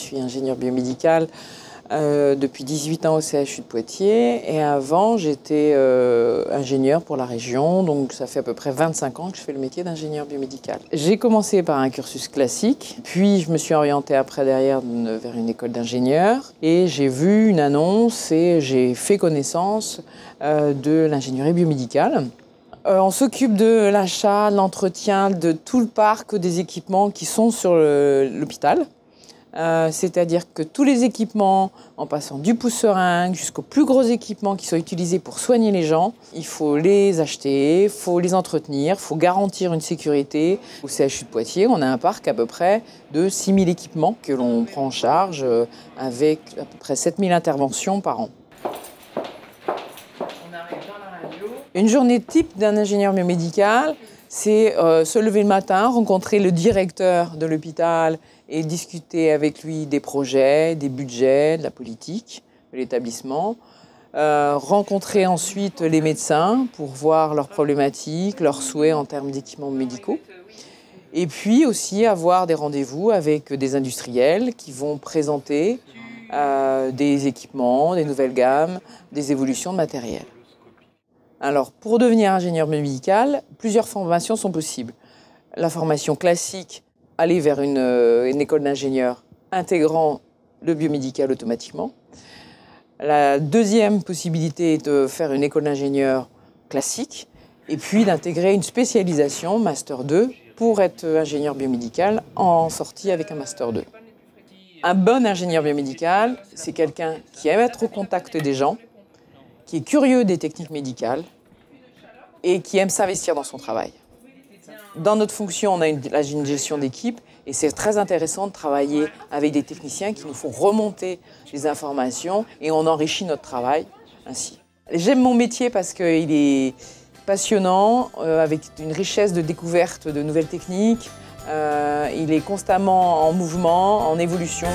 suis ingénieure biomédicale depuis 18 ans au CHU de Poitiers. Et avant, j'étais ingénieure pour la région. Donc ça fait à peu près 25 ans que je fais le métier d'ingénieur biomédical. J'ai commencé par un cursus classique. Puis je me suis orientée après derrière vers une école d'ingénieur. Et j'ai vu une annonce et j'ai fait connaissance de l'ingénierie biomédicale. On s'occupe de l'achat, de l'entretien, de tout le parc des équipements qui sont sur l'hôpital. C'est-à-dire que tous les équipements, en passant du pouce-seringue jusqu'aux plus gros équipements qui sont utilisés pour soigner les gens, il faut les acheter, il faut les entretenir, il faut garantir une sécurité. Au CHU de Poitiers, on a un parc à peu près de 6 000 équipements que l'on prend en charge avec à peu près 7 000 interventions par an. Une journée type d'un ingénieur biomédical, c'est se lever le matin, rencontrer le directeur de l'hôpital et discuter avec lui des projets, des budgets, de la politique de l'établissement. Rencontrer ensuite les médecins pour voir leurs problématiques, leurs souhaits en termes d'équipements médicaux. Et puis aussi avoir des rendez-vous avec des industriels qui vont présenter des équipements, des nouvelles gammes, des évolutions de matériel. Alors, pour devenir ingénieur biomédical, plusieurs formations sont possibles. La formation classique, aller vers une école d'ingénieur intégrant le biomédical automatiquement. La deuxième possibilité est de faire une école d'ingénieur classique et puis d'intégrer une spécialisation, Master 2, pour être ingénieur biomédical en sortie avec un Master 2. Un bon ingénieur biomédical, c'est quelqu'un qui aime être au contact des gens, qui est curieux des techniques médicales et qui aime s'investir dans son travail. Dans notre fonction, on a une gestion d'équipe et c'est très intéressant de travailler avec des techniciens qui nous font remonter les informations et on enrichit notre travail ainsi. J'aime mon métier parce qu'il est passionnant, avec une richesse de découvertes de nouvelles techniques. Il est constamment en mouvement, en évolution.